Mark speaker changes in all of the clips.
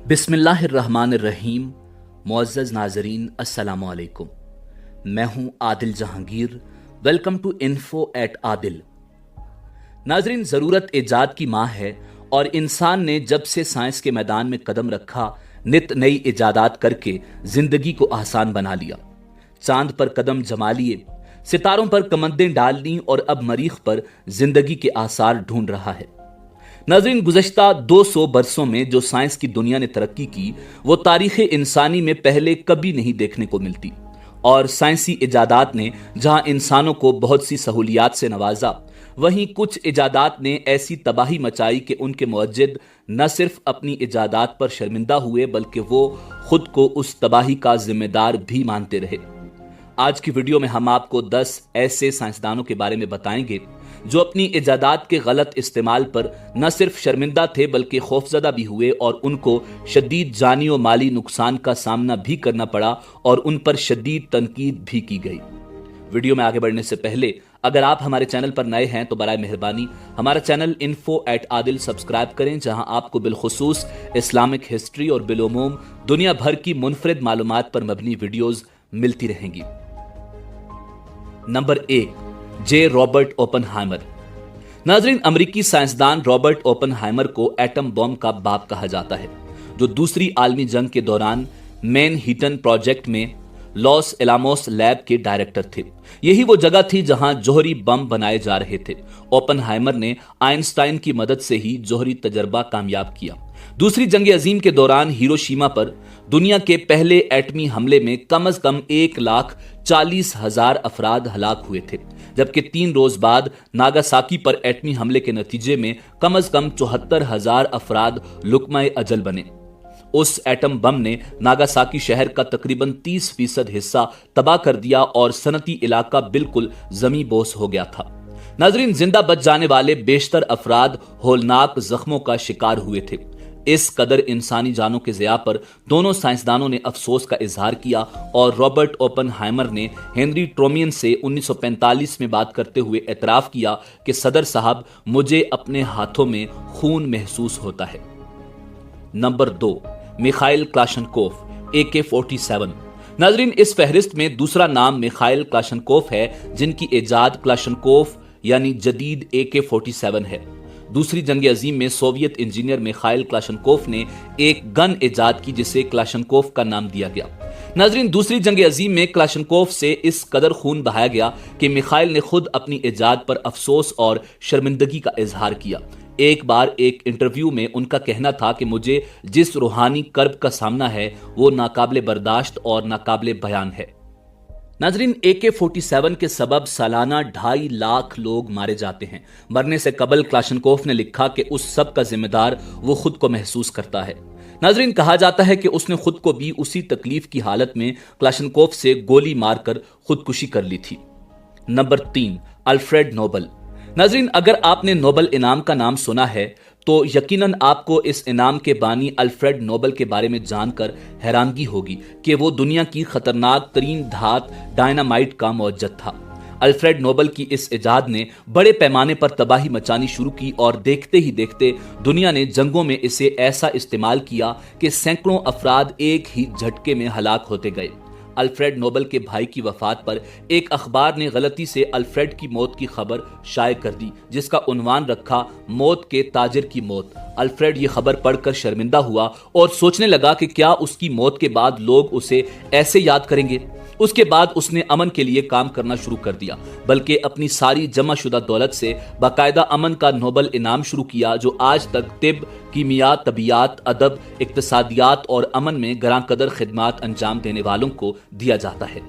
Speaker 1: बिस्मिल्लाह अर्रहमान अर्रहीम। मुअज़्ज़ज़ नाज़रीन, अस्सलाम वालेकुम। मैं हूं Adil Jahangir. Welcome to info at Adil. नाज़रीन, ज़रूरत ईजाद की माँ है और इंसान ने जब से साइंस के मैदान में कदम रखा, नित नई इजादात करके ज़िंदगी को आसान बना लिया। चांद पर कदम जमा लिए, सितारों पर कमंदें डाल ली और अब मरीख पर ज़िंदगी के आसार ढूंढ रहा है। नाज़रीन, गुज़श्ता 200 बरसों में जो साइंस की दुनिया ने तरक्की की, वो तारीख़ इंसानी में पहले कभी नहीं देखने को मिलती। और साइंसी इजादात ने जहां इंसानों को बहुत सी सहूलियात से नवाजा, वहीं कुछ इजादात ने ऐसी तबाही मचाई कि उनके मुअज्जिद न सिर्फ अपनी इजादात पर शर्मिंदा हुए, बल्कि वो खुद को उस तबाही का जिम्मेदार भी मानते रहे। आज की वीडियो में हम आपको 10 ऐसे साइंसदानों के बारे में बताएंगे जो अपनी इजादात के गलत इस्तेमाल पर न सिर्फ शर्मिंदा थे, बल्कि खौफजदा भी हुए और उनको शदीद जानी और माली नुकसान का सामना भी करना पड़ा और उन पर शदीद तनकीद भी की गई। वीडियो में आगे बढ़ने से पहले अगर आप हमारे चैनल पर नए हैं तो बराए मेहरबानी हमारा channel info at Adil subscribe करें, जहां आपको बिलखुसूस इस्लामिक हिस्ट्री और बिलोमूम दुनिया भर की मुनफरिद मालूमात पर मबनी वीडियोज मिलती रहेंगी। नंबर 1, जे रॉबर्ट ओपनहाइमर। नाज़रीन, अमेरिकी साइंसदान रॉबर्ट ओपनहाइमर को एटम बॉम्ब का बाप कहा जाता है, जो दूसरी आलमी जंग के दौरान मैनहट्टन प्रोजेक्ट में लॉस एलामोस लैब के डायरेक्टर थे। यही वो जगह थी जहां जौहरी बम बनाए जा रहे थे। ओपनहाइमर ने आइंस्टाइन की मदद से ही जौहरी तजर्बा कामयाब किया। दूसरी जंग अजीम के दौरान हिरोशिमा पर दुनिया के पहले एटमी हमले में कम से कम 1,40,000 अफराद हलाक हुए थे, जबकि 3 रोज बाद नागासाकी पर एटमी हमले के नतीजे में कम से कम 74,000 अफराद लुकमाए अजल बने। उस एटम बम ने नागासाकी शहर का तकरीबन 30% हिस्सा तबाह कर दिया और सनती इलाका बिल्कुल जमी बोस हो गया था। नाजरीन, जिंदा बच जाने वाले बेशतर अफराद होलनाक जख्मों का शिकार हुए थे। इस कदर इंसानी जानों के ज़िया पर दोनों साइंसदानों ने अफसोस का इजहार किया और रॉबर्ट ओपनहाइमर ने हेनरी ट्रोमियन से 1945 में बात करते हुए एतराफ़ किया कि सदर साहब, मुझे अपने हाथों में खून महसूस होता है। Number 2, Mikhail Kalashnikov, AK-47। नाजरीन, इस फहरिस्त में दूसरा नाम मिखाइल क्लाशनकोफ है, जिनकी इजाद क्लाशनकोफ यानी जदीद AK-47 है। दूसरी जंग अजीम में सोवियत इंजीनियर मिखाइल क्लाशनकोफ ने एक गन इजाद की जिसे क्लाशनकोफ का नाम दिया गया। नाजरीन, दूसरी जंग अजीम में क्लाशनकोफ से इस कदर खून बहाया गया कि मिखाइल ने खुद अपनी इजाद पर अफसोस और शर्मिंदगी का इजहार किया। एक बार एक इंटरव्यू में उनका कहना था कि मुझे जिस रूहानी कर्ब का सामना है वो नाकाबिले बर्दाश्त और नाकाबिले बयान है। नाजरीन, AK-47 के सबब सालाना 2.5 लाख लोग मारे जाते हैं। मरने से कबल क्लाशनकोफ ने लिखा कि उस सब का जिम्मेदार वो खुद को महसूस करता है। नाजरीन, कहा जाता है कि उसने खुद को भी उसी तकलीफ की हालत में क्लाशनकोफ से गोली मारकर खुदकुशी कर ली थी। Number 3, Alfred Nobel. नाजरीन, अगर आपने नोबल इनाम का नाम सुना है तो यकीनन आपको इस इनाम के बानी अल्फ्रेड नोबल के बारे में जानकर हैरानगी होगी कि वो दुनिया की खतरनाक तरीन धात डायनामाइट का मौजूद था। अल्फ्रेड नोबल की इस इजाद ने बड़े पैमाने पर तबाही मचानी शुरू की और देखते ही देखते दुनिया ने जंगों में इसे ऐसा इस्तेमाल किया कि सैकड़ों अफराद एक ही झटके में हलाक होते गए। अल्फ्रेड नोबल के भाई की वफात पर एक अखबार ने गलती से अल्फ्रेड की मौत की खबर शाये कर दी, जिसका उन्वान रखा मौत के ताजिर की मौत। अल्फ्रेड ये खबर पढ़कर शर्मिंदा हुआ और सोचने लगा कि क्या उसकी मौत के बाद लोग उसे ऐसे याद करेंगे। उसके बाद उसने अमन के लिए काम करना शुरू कर दिया, बल्कि अपनी सारी जमाशुदा दौलत से बाकायदा अमन का नोबल इनाम शुरू किया, जो आज तक तिब, कीमिया, तबियात, अदब, इक्तिसादियात और अमन में गरां कदर खिदमात अंजाम देने वालों को दिया जाता है।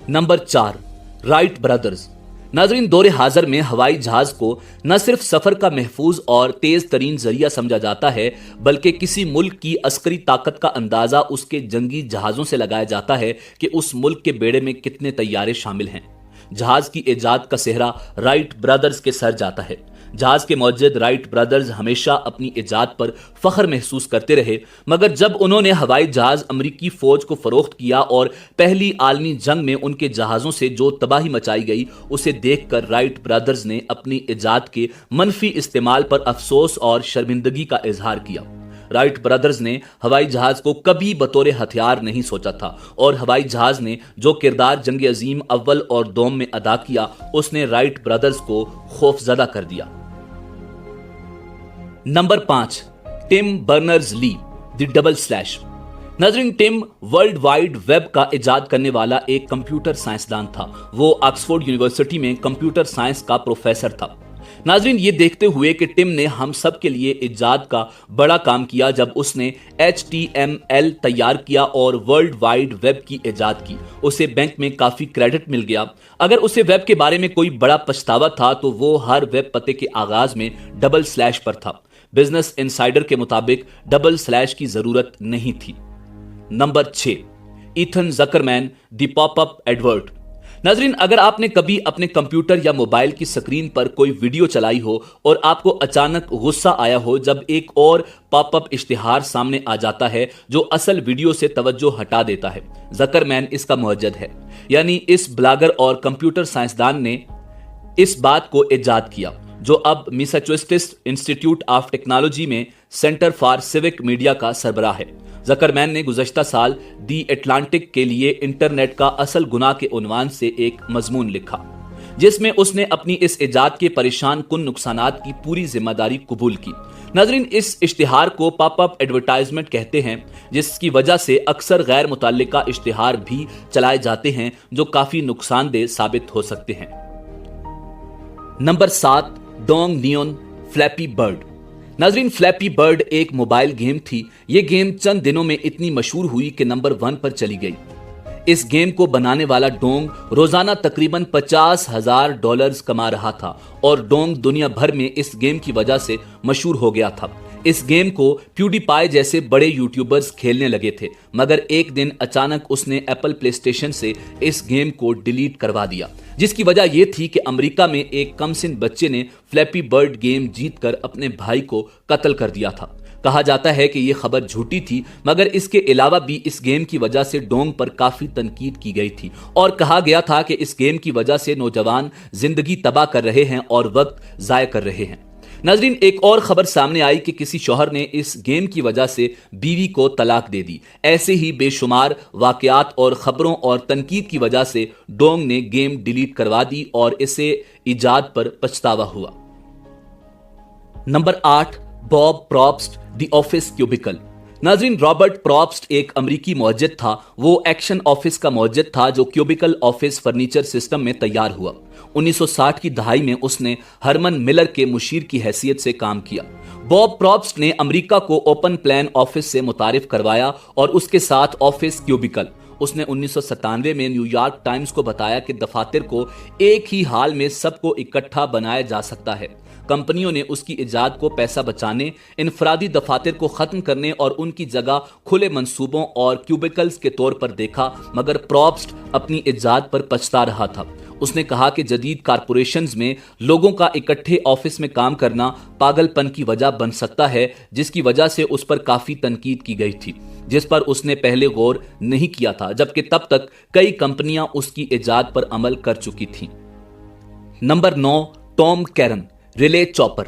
Speaker 1: Number 4, Wright brothers. नाजरीन, दौरे हाजिर में हवाई जहाज को न सिर्फ सफर का महफूज और तेज तरीन जरिया समझा जाता है, बल्कि किसी मुल्क की अस्करी ताकत का अंदाजा उसके जंगी जहाजों से लगाया जाता है कि उस मुल्क के बेड़े में कितने तैयारे शामिल हैं। जहाज की इजाद का सेहरा राइट ब्रदर्स के सर जाता है। जहाज के मौजूद राइट ब्रदर्स हमेशा अपनी इजाद पर फख्र महसूस करते रहे, मगर जब उन्होंने हवाई जहाज अमरीकी फौज को फरोख्त किया और पहली आलमी जंग में उनके जहाजों से जो तबाही मचाई गई उसे देखकर राइट ब्रदर्स ने अपनी इजाद के मनफी इस्तेमाल पर अफसोस और शर्मिंदगी का इजहार किया। رائٹ برادرز نے ہوائی جہاز کو کبھی بطور ہتھیار نہیں سوچا تھا اور ہوائی جہاز نے جو کردار جنگ عظیم اول اور دوم میں ادا کیا اس نے رائٹ برادرز کو خوف زدہ کر دیا۔ نمبر 5، ٹم برنرز لی، دی ڈبل سلیش۔ ناظرین، ٹم ورلڈ وائڈ ویب کا ایجاد کرنے والا ایک کمپیوٹر سائنسدان تھا۔ وہ آکسفورڈ یونیورسٹی میں کمپیوٹر سائنس کا پروفیسر تھا۔ ناظرین، یہ دیکھتے ہوئے کہ ٹم نے ہم سب کے لیے ایجاد کا بڑا کام کیا جب اس نے HTML تیار کیا اور ورلڈ وائڈ ویب کی ایجاد کی، اسے بینک میں کافی کریڈٹ مل گیا۔ اگر اسے ویب کے بارے میں کوئی بڑا پچھتاوا تھا تو وہ ہر ویب پتے کے آغاز میں ڈبل سلیش پر تھا۔ بزنس انسائیڈر کے مطابق ڈبل سلیش کی ضرورت نہیں تھی۔ نمبر 6، ایتھن زکرمین، دی پاپ اپ ایڈورٹ۔ ناظرین، اگر آپ نے کبھی اپنے کمپیوٹر یا موبائل کی سکرین پر کوئی ویڈیو چلائی ہو اور آپ کو اچانک غصہ آیا ہو جب ایک اور پاپ اپ اشتہار سامنے آ جاتا ہے جو اصل ویڈیو سے توجہ ہٹا دیتا ہے، زکرمین اس کا موجد ہے۔ یعنی اس بلاگر اور کمپیوٹر سائنسدان نے اس بات کو ایجاد کیا، جو اب میساچوسٹس انسٹیٹیوٹ آف ٹیکنالوجی میں سینٹر فار سیوک میڈیا کا سربراہ ہے۔ زکرمین نے گزشتہ سال دی اٹلانٹک کے لیے انٹرنیٹ کا اصل گناہ کے عنوان سے ایک مضمون لکھا، جس میں اس نے اپنی اس ایجاد کے پریشان کن نقصانات کی پوری ذمہ داری قبول کی۔ ناظرین، اس اشتہار کو پاپ اپ ایڈورٹائزمنٹ کہتے ہیں، جس کی وجہ سے اکثر غیر متعلقہ اشتہار بھی چلائے جاتے ہیں جو کافی نقصان دہ ثابت ہو سکتے ہیں۔ نمبر 7، ڈونگ نیون فلیپی برڈ۔ ناظرین، فلیپی برڈ ایک موبائل گیم تھی۔ یہ گیم چند دنوں میں اتنی مشہور ہوئی کہ نمبر 1 پر چلی گئی۔ اس گیم کو بنانے والا ڈونگ روزانہ تقریباً $50,000 کما رہا تھا اور ڈونگ دنیا بھر میں اس گیم کی وجہ سے مشہور ہو گیا تھا۔ اس گیم کو پیوڈی پائی جیسے بڑے یوٹیوبرز کھیلنے لگے تھے، مگر ایک دن اچانک اس نے ایپل پلے اسٹیشن سے اس گیم کو ڈیلیٹ کروا دیا، جس کی وجہ یہ تھی کہ امریکہ میں ایک کم سن بچے نے فلیپی برڈ گیم جیت کر اپنے بھائی کو قتل کر دیا تھا۔ کہا جاتا ہے کہ یہ خبر جھوٹی تھی، مگر اس کے علاوہ بھی اس گیم کی وجہ سے ڈونگ پر کافی تنقید کی گئی تھی اور کہا گیا تھا کہ اس گیم کی وجہ سے نوجوان زندگی تباہ کر رہے ہیں اور وقت ضائع کر رہے ہیں۔ ناظرین، ایک اور خبر سامنے آئی کہ کسی شوہر نے اس گیم کی وجہ سے بیوی کو طلاق دے دی۔ ایسے ہی بے شمار واقعات اور خبروں اور تنقید کی وجہ سے ڈونگ نے گیم ڈیلیٹ کروا دی اور اسے ایجاد پر پچھتاوا ہوا۔ نمبر 8، باب پراپسٹ، دی آفس کیوبیکل۔ ناظرین، رابرٹ پراپسٹ ایک امریکی موجد تھا۔ وہ ایکشن آفس کا موجد تھا جو کیوبیکل آفس فرنیچر سسٹم میں تیار ہوا۔ 1960 کی دہائی میں اس نے ہرمن ملر کے مشیر کی حیثیت سے کام کیا۔ باب پراپسٹ نے امریکہ کو اوپن پلان آفس سے متعارف کروایا اور اس کے ساتھ آفس کیوبیکل۔ اس نے 1997 میں نیو یارک ٹائمز کو بتایا کہ دفاتر کو ایک ہی حال میں سب کو اکٹھا بنایا جا سکتا ہے۔ کمپنیوں نے اس کی ایجاد کو پیسہ بچانے، انفرادی دفاتر کو ختم کرنے اور ان کی جگہ کھلے منصوبوں اور کیوبیکلز کے طور پر دیکھا، مگر پراپسٹ اپنی ایجاد پر پچھتا رہا تھا۔ اس نے کہا کہ جدید کارپوریشنز میں لوگوں کا اکٹھے آفس میں کام کرنا پاگل پن کی وجہ بن سکتا ہے، جس کی وجہ سے اس پر کافی تنقید کی گئی تھی، جس پر اس نے پہلے غور نہیں کیا تھا، جبکہ تب تک کئی کمپنیاں اس کی ایجاد پر عمل کر چکی تھیں۔ Number 9، Tom Keran, relay chopper.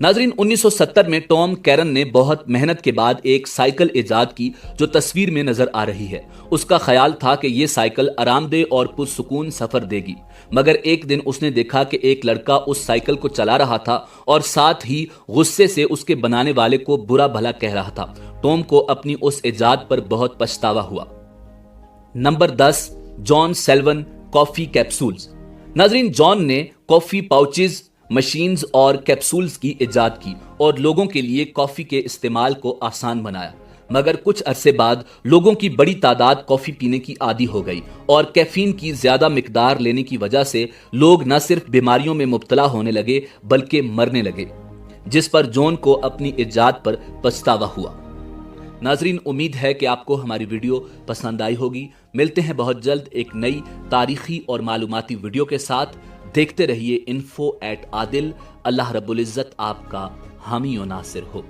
Speaker 1: ناظرین، 1970 میں ٹام کیرن نے بہت محنت کے بعد ایک سائیکل ایجاد کی جو تصویر میں نظر آ رہی ہے۔ اس کا خیال تھا کہ یہ سائیکل آرام دہ اور پرسکون سفر دے گی، مگر ایک دن اس نے دیکھا کہ ایک لڑکا اس سائیکل کو چلا رہا تھا اور ساتھ ہی غصے سے اس کے بنانے والے کو برا بھلا کہہ رہا تھا۔ ٹام کو اپنی اس ایجاد پر بہت پچھتاوا ہوا۔ نمبر 10، جان سیلون، کافی کیپسولز۔ ناظرین، جان نے کافی پاؤچز، مشینز اور کیپسولز کی ایجاد کی اور لوگوں کے لیے کافی کے استعمال کو آسان بنایا، مگر کچھ عرصے بعد لوگوں کی بڑی تعداد کافی پینے کی عادی ہو گئی اور کیفین کی زیادہ مقدار لینے کی وجہ سے لوگ نہ صرف بیماریوں میں مبتلا ہونے لگے بلکہ مرنے لگے، جس پر جان کو اپنی ایجاد پر پچھتاوا ہوا۔ ناظرین، امید ہے کہ آپ کو ہماری ویڈیو پسند آئی ہوگی۔ ملتے ہیں بہت جلد ایک نئی تاریخی اور معلوماتی ویڈیو کے ساتھ۔ دیکھتے رہیے info@adil۔ اللہ رب العزت آپ کا حامی و ناصر ہو۔